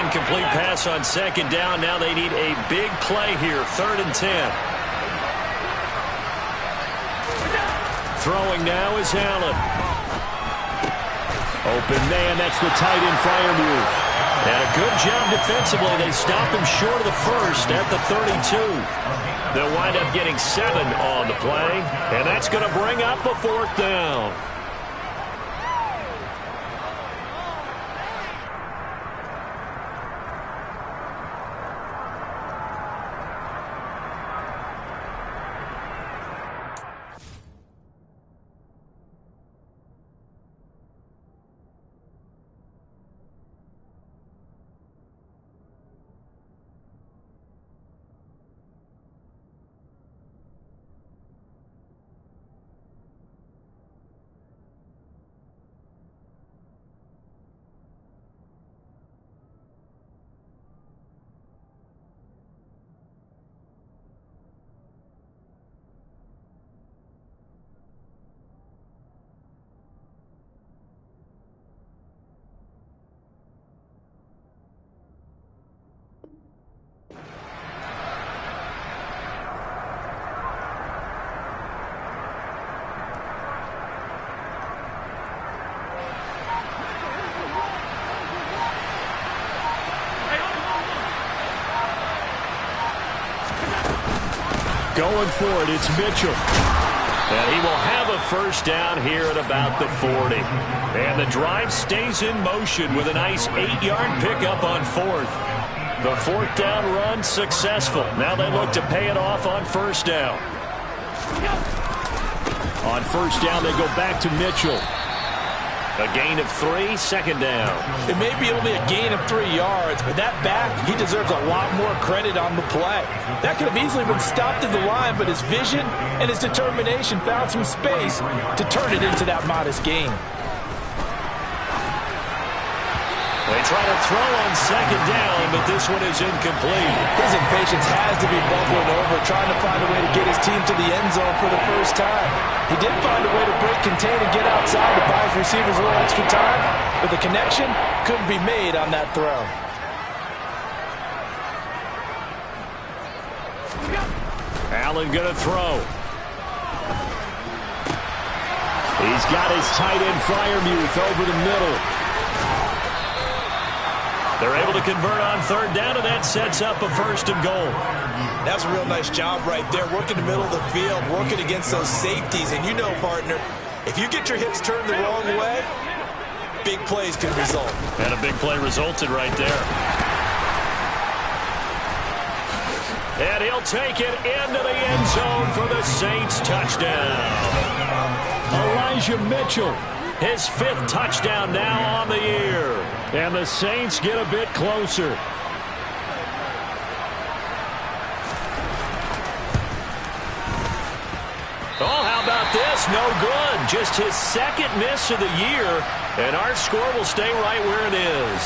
Complete pass on second down. Now they need a big play here. 3rd and 10. Throwing now is Allen. Open man. That's the tight end Freiermuth. And a good job defensively. They stop him short of the first at the 32. They'll wind up getting 7 on the play. And that's going to bring up a 4th down. Going for it, it's Mitchell. And he will have a first down here at about the 40. And the drive stays in motion with a nice 8-yard pickup on 4th. The 4th down run successful. Now they look to pay it off on 1st down. On 1st down, they go back to Mitchell. A gain of 3, 2nd down. It may be only a gain of 3 yards, but that back, he deserves a lot more credit on the play. That could have easily been stopped at the line, but his vision and his determination found some space to turn it into that modest gain. They try to throw on 2nd down, but this one is incomplete. His impatience has to be bubbling over, trying to find a way to get his team to the end zone for the first time. He did find a way to break, contain, and get outside to buy his receivers a little extra time, but the connection couldn't be made on that throw. Allen going to throw. He's got his tight end Freiermuth over the middle. They're able to convert on 3rd down, and that sets up a 1st and goal. That's a real nice job right there, working the middle of the field, working against those safeties. And you know, partner, if you get your hips turned the wrong way, big plays can result. And a big play resulted right there. And he'll take it into the end zone for the Saints touchdown. Elijah Mitchell, his 5th touchdown now on the year. And the Saints get a bit closer. Oh, how about this? No good. Just his 2nd miss of the year. And our score will stay right where it is.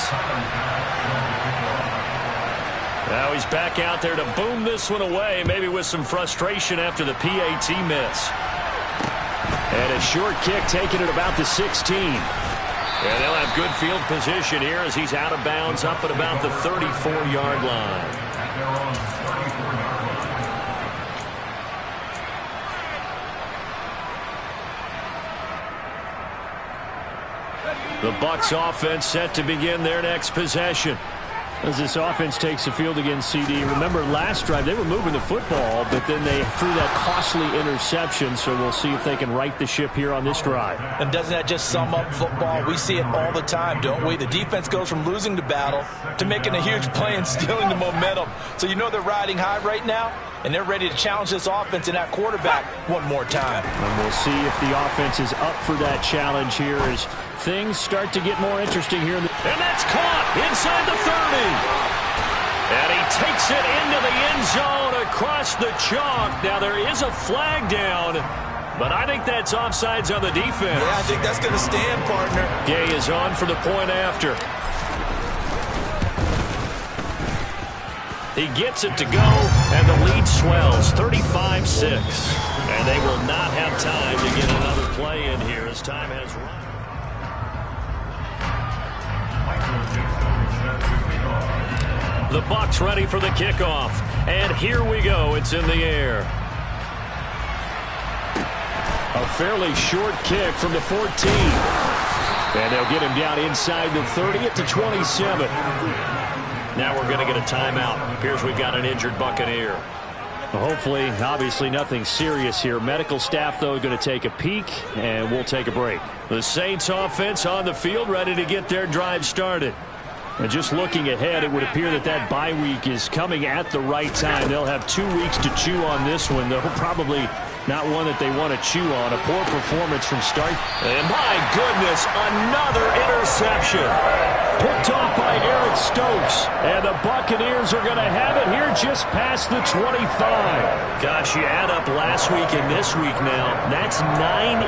Now he's back out there to boom this one away, maybe with some frustration after the PAT miss. And a short kick taken at about the 16. And they'll have good field position here as he's out of bounds up at about the 34-yard line. The Bucs offense set to begin their next possession. As this offense takes the field against CD. Remember last drive they were moving the football, but then they threw that costly interception, so we'll see if they can right the ship here on this drive. And doesn't that just sum up football? We see it all the time, don't we? The defense goes from losing the battle to making a huge play and stealing the momentum. So you know they're riding high right now, and they're ready to challenge this offense and that quarterback one more time. And we'll see if the offense is up for that challenge here as things start to get more interesting here. And that's caught inside the 30. And he takes it into the end zone across the chalk. Now there is a flag down, But I think that's offsides on the defense. Yeah, I think that's going to stand, partner. Gay is on for the point after. He gets it to go, and the lead swells, 35-6. And they will not have time to get another play in here as time has run. The Bucs ready for the kickoff. And here we go. It's in the air. A fairly short kick from the 14. And they'll get him down inside the 30 at the 27. Now we're going to get a timeout. Appears we've got an injured Buccaneer. Hopefully, obviously nothing serious here. Medical staff, though, going to take a peek, and we'll take a break. The Saints offense on the field, ready to get their drive started. And just looking ahead, it would appear that that bye week is coming at the right time. They'll have 2 weeks to chew on this one, though probably not one that they want to chew on. A poor performance from start. And my goodness, another interception. Picked off by Eric Stokes. And the Buccaneers are going to have it here just past the 25. Gosh, you add up last week and this week now. That's 9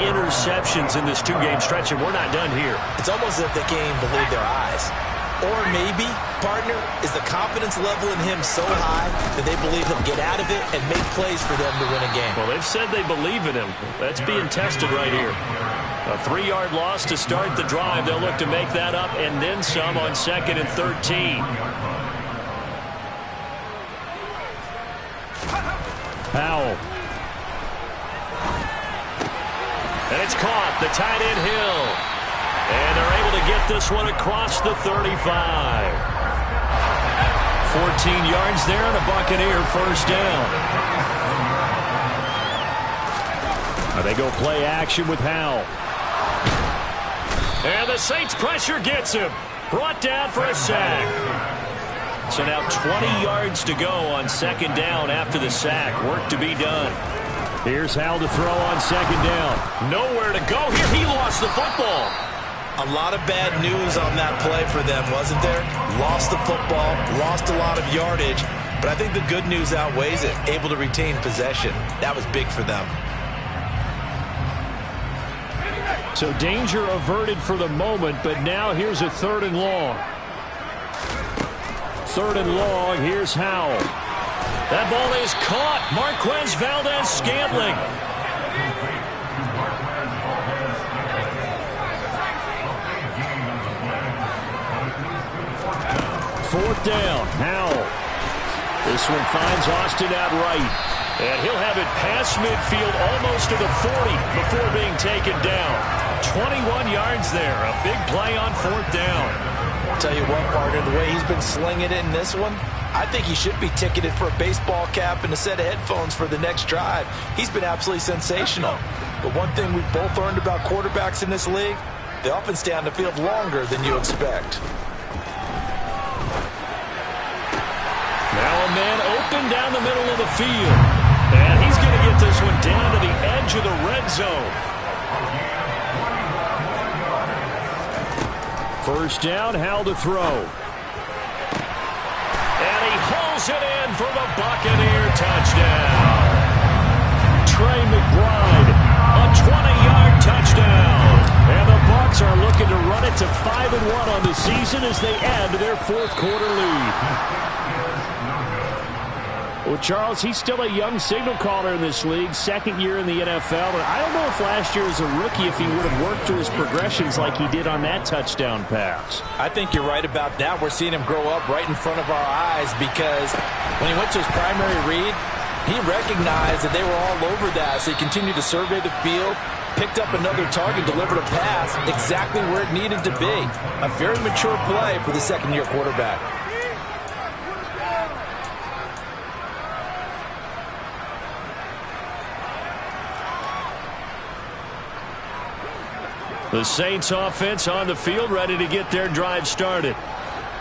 interceptions in this 2-game stretch, and we're not done here. It's almost as if they can't even believe their eyes. Or maybe, partner, is the confidence level in him so high that they believe he'll get out of it and make plays for them to win a game. Well, they've said they believe in him. That's being tested right here. A 3-yard loss to start the drive. They'll look to make that up and then some on 2nd and 13. Powell. And it's caught. The tight end Hill. And they're able to get this one across the 35. 14 yards there and a Buccaneer first down. They go play action with Howell. And the Saints pressure gets him. Brought down for a sack. So now 20 yards to go on 2nd down after the sack. Work to be done. Here's Howell to throw on 2nd down. Nowhere to go here. He lost the football. A lot of bad news on that play for them, wasn't there? Lost the football, lost a lot of yardage, but I think the good news outweighs it. Able to retain possession. That was big for them. So danger averted for the moment, but now here's a 3rd and long. 3rd and long, here's Howell. That ball is caught. Marquez Valdez-Scantling. 4th down, Howell. This one finds Austin out right. And he'll have it past midfield almost to the 40 before being taken down. 21 yards there. A big play on 4th down. I'll tell you what, partner, the way he's been slinging it in this one, I think he should be ticketed for a baseball cap and a set of headphones for the next drive. He's been absolutely sensational. But one thing we've both learned about quarterbacks in this league, they often stay on the field longer than you expect. Now a man open down the middle of the field. And he's going to get this one down to the edge of the red zone. 1st down, Howell to throw. And he hauls it in for the Buccaneer touchdown. Trey McBride, a 20-yard touchdown. And the Bucs are looking to run it to 5-1 on the season as they add to their 4th quarter lead. Well, Charles, he's still a young signal caller in this league, 2nd year in the NFL. But I don't know if last year as a rookie if he would have worked through his progressions like he did on that touchdown pass. I think you're right about that. We're seeing him grow up right in front of our eyes because when he went to his primary read, he recognized that they were all over that. So he continued to survey the field, picked up another target, delivered a pass exactly where it needed to be. A very mature play for the 2nd-year quarterback. The Saints offense on the field, ready to get their drive started.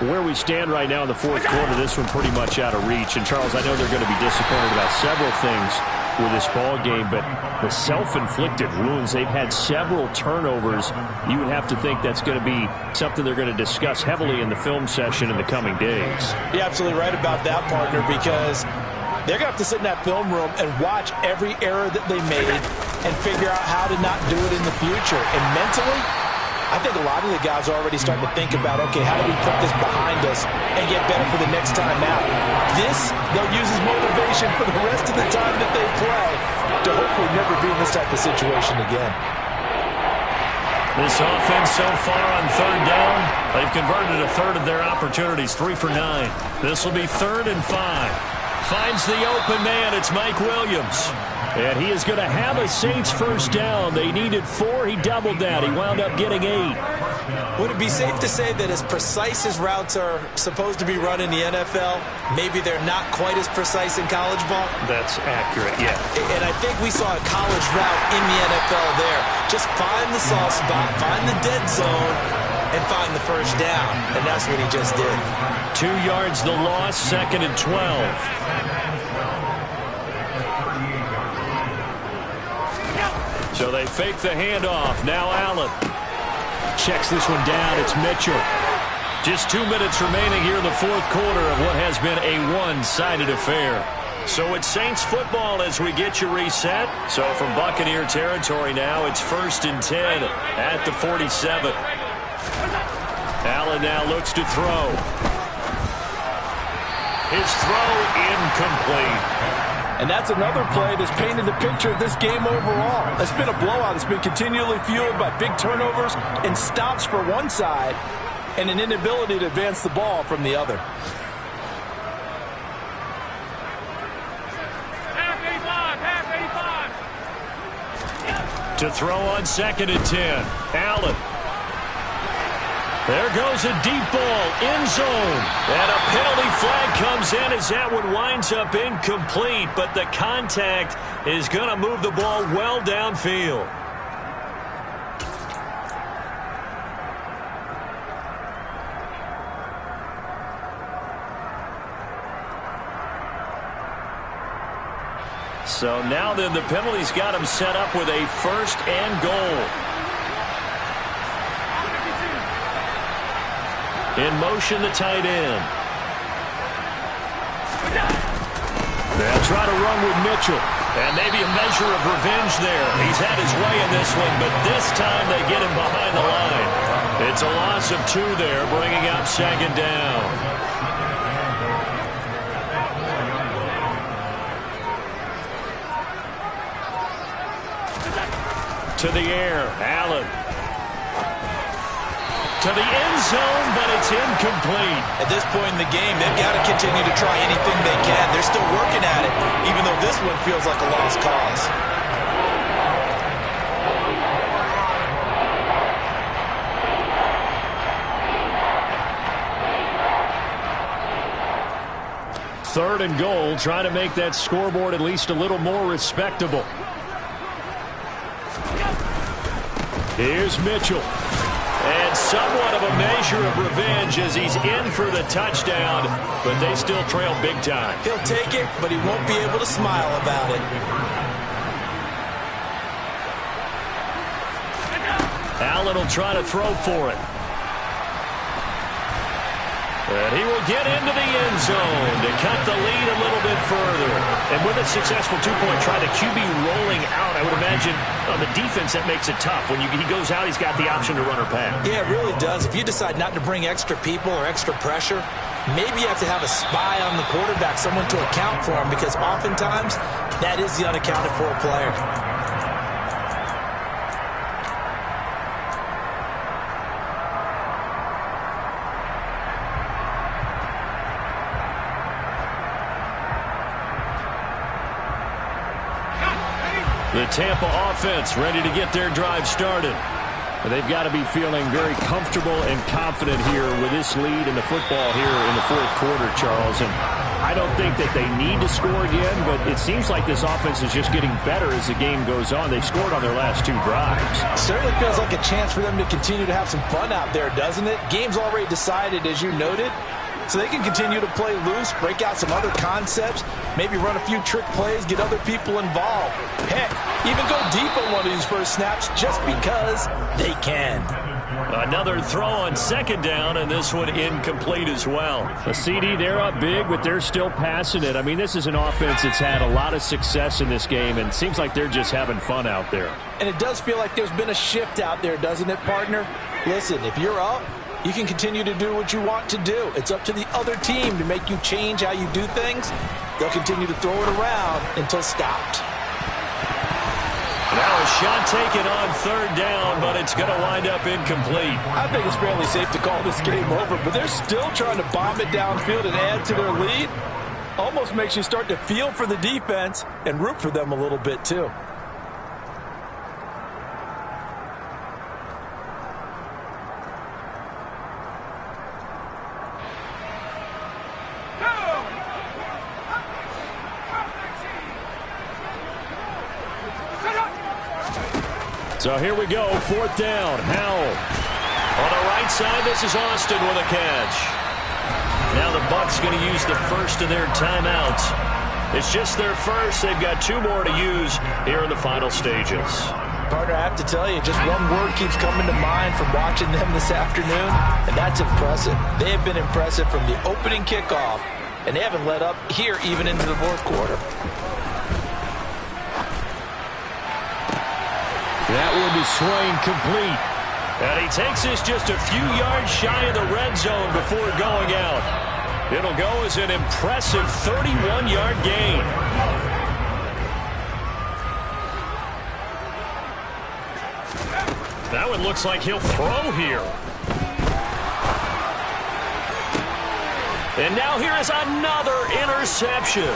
Where we stand right now in the 4th quarter, this one pretty much out of reach. And, Charles, I know they're going to be disappointed about several things with this ball game, but the self-inflicted wounds, they've had several turnovers. You would have to think that's going to be something they're going to discuss heavily in the film session in the coming days. You're absolutely right about that, partner, because They're going to have to sit in that film room and watch every error that they made and figure out how to not do it in the future. And mentally, I think a lot of the guys are already starting to think about, okay, how do we put this behind us and get better for the next time out? This, they'll use as motivation for the rest of the time that they play to hopefully never be in this type of situation again. This offense so far on third down, they've converted a third of their opportunities, 3 for 9. This will be 3rd and 5. Finds the open man. It's Mike Williams. And he is going to have a Saints first down. They needed 4. He doubled that. He wound up getting 8. Would it be safe to say that as precise as routes are supposed to be run in the NFL, maybe they're not quite as precise in college ball? That's accurate, yeah. And I think we saw a college route in the NFL there. Just find the soft spot, find the dead zone, and find the first down. And that's what he just did. 2 yards the loss, 2nd and 12. So they fake the handoff. Now Allen checks this one down. It's Mitchell. Just 2 minutes remaining here in the 4th quarter of what has been a one-sided affair. So it's Saints football as we get you reset. So from Buccaneer territory now, it's 1st and 10 at the 47. Allen now looks to throw. His throw incomplete. And that's another play that's painted the picture of this game overall. It's been a blowout. It's been continually fueled by big turnovers and stops for one side and an inability to advance the ball from the other. To throw on 2nd and 10. Allen. There goes a deep ball, end zone. And a penalty flag comes in as that one winds up incomplete, but the contact is going to move the ball well downfield. So now then the penalty's got him set up with a 1st and goal. In motion, the tight end. They'll try to run with Mitchell. And maybe a measure of revenge there. He's had his way in this one, but this time they get him behind the line. It's a loss of 2 there, bringing up 2nd down. To the air, Allen. To the end zone, but it's incomplete. At this point in the game, they've got to continue to try anything they can. They're still working at it, even though this one feels like a lost cause. Third and goal, trying to make that scoreboard at least a little more respectable. Here's Mitchell. And somewhat of a measure of revenge as he's in for the touchdown, but they still trail big time. He'll take it, but he won't be able to smile about it. Allen will try to throw for it. And he will get into the end zone to cut the lead a little bit further. And with a successful 2-point try, the QB rolling out, I would imagine on the defense that makes it tough. When he goes out, he's got the option to run or pass. Yeah, it really does. If you decide not to bring extra people or extra pressure, maybe you have to have a spy on the quarterback, someone to account for him, because oftentimes that is the unaccounted for player. The Tampa offense ready to get their drive started. They've got to be feeling very comfortable and confident here with this lead in the football here in the 4th quarter, Charles. And I don't think that they need to score again, but it seems like this offense is just getting better as the game goes on. They've scored on their last 2 drives. Certainly feels like a chance for them to continue to have some fun out there, doesn't it? Game's already decided, as you noted. So they can continue to play loose, break out some other concepts, maybe run a few trick plays, get other people involved. Heck, even go deep on one of these first snaps just because they can. Another throw on second down, and this one incomplete as well. The CD, they're up big, but they're still passing it. I mean, this is an offense that's had a lot of success in this game, and it seems like they're just having fun out there. And it does feel like there's been a shift out there, doesn't it, partner? Listen, if you're up, you can continue to do what you want to do. It's up to the other team to make you change how you do things. They'll continue to throw it around until stopped. Now a shot taken on third down, but it's going to wind up incomplete. I think it's fairly safe to call this game over, but they're still trying to bomb it downfield and add to their lead. Almost makes you start to feel for the defense and root for them a little bit, too. So here we go, fourth down, Howell. On the right side, this is Austin with a catch. Now the Bucs going to use the first of their timeouts. It's just their first. They've got two more to use here in the final stages. Partner, I have to tell you, just one word keeps coming to mind from watching them this afternoon, and that's impressive. They have been impressive from the opening kickoff, and they haven't let up here even into the fourth quarter. That one is swing complete. And he takes this just a few yards shy of the red zone before going out. It'll go as an impressive 31-yard gain. That one looks like he'll throw here. And now here is another interception.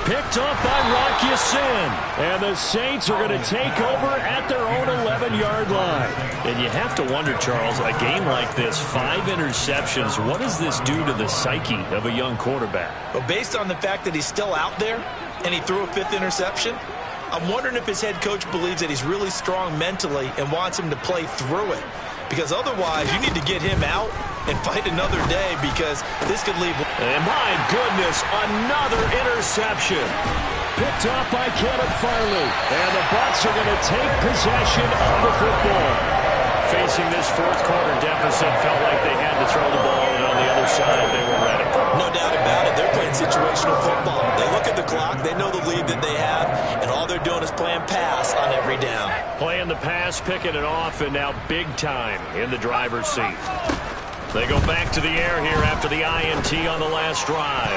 Picked up by Rock Ya-Sin. And the Saints are going to take over at their own 11-yard line. And you have to wonder, Charles, a game like this, 5 interceptions, what does this do to the psyche of a young quarterback? Well, based on the fact that he's still out there and he threw a 5th interception, I'm wondering if his head coach believes that he's really strong mentally and wants him to play through it. Because otherwise, you need to get him out and fight another day, because this could leave. And my goodness, another interception. Picked off by Kevin Farley. And the Bucs are going to take possession of the football. Facing this fourth quarter deficit, felt like they had to throw the ball, and on the other side, they were ready. No doubt about it. They're playing situational football. They look at the clock. They know the lead that they have, and all they're doing is playing pass on every down. Playing the pass, picking it off, and now big time in the driver's seat. They go back to the air here after the INT on the last drive.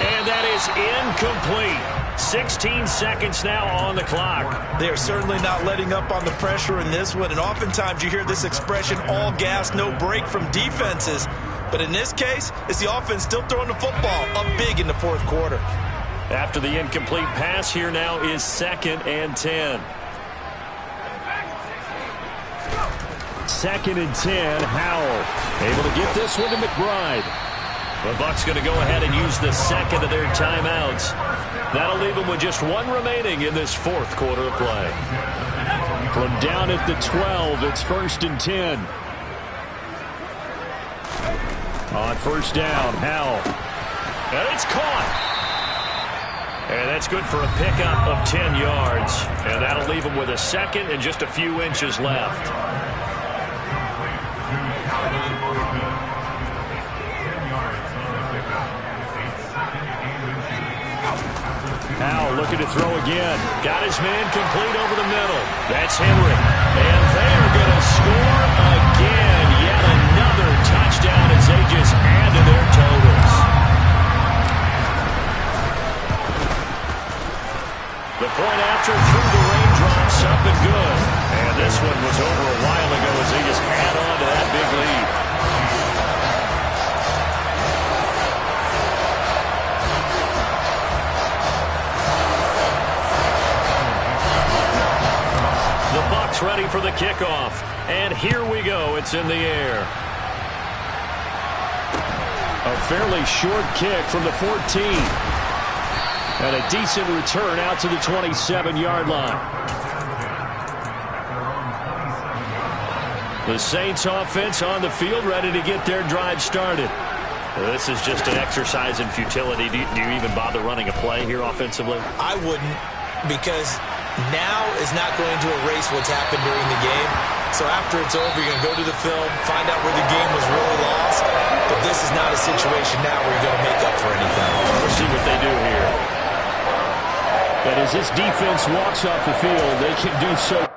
And that is incomplete. 16 seconds now on the clock. They are certainly not letting up on the pressure in this one, and oftentimes you hear this expression, all gas, no break, from defenses. But in this case, it's the offense still throwing the football up big in the fourth quarter. After the incomplete pass, here now is 2nd and 10. 2nd and 10, Howell able to get this one to McBride. The Bucs going to go ahead and use the second of their timeouts. That'll leave them with just one remaining in this fourth quarter of play. From down at the 12, it's 1st and 10. On first down, Howell. And it's caught. And that's good for a pickup of 10 yards. And that'll leave them with a second and just a few inches left. Now looking to throw again. Got his man complete over the middle. That's Henry. And they are going to score again. Yet another touchdown as they just add to their totals. The point after through the raindrops, up and good. And this one was over a while ago as they just add on to that big lead. The Bucs ready for the kickoff. And here we go. It's in the air. A fairly short kick from the 14. And a decent return out to the 27-yard line. The Saints offense on the field, ready to get their drive started. This is just an exercise in futility. Do you even bother running a play here offensively? I wouldn't, because now is not going to erase what's happened during the game. So after it's over, you're going to go to the film, find out where the game was really lost. But this is not a situation now where you're going to make up for anything. We'll see what they do here. And as this defense walks off the field, they can do so.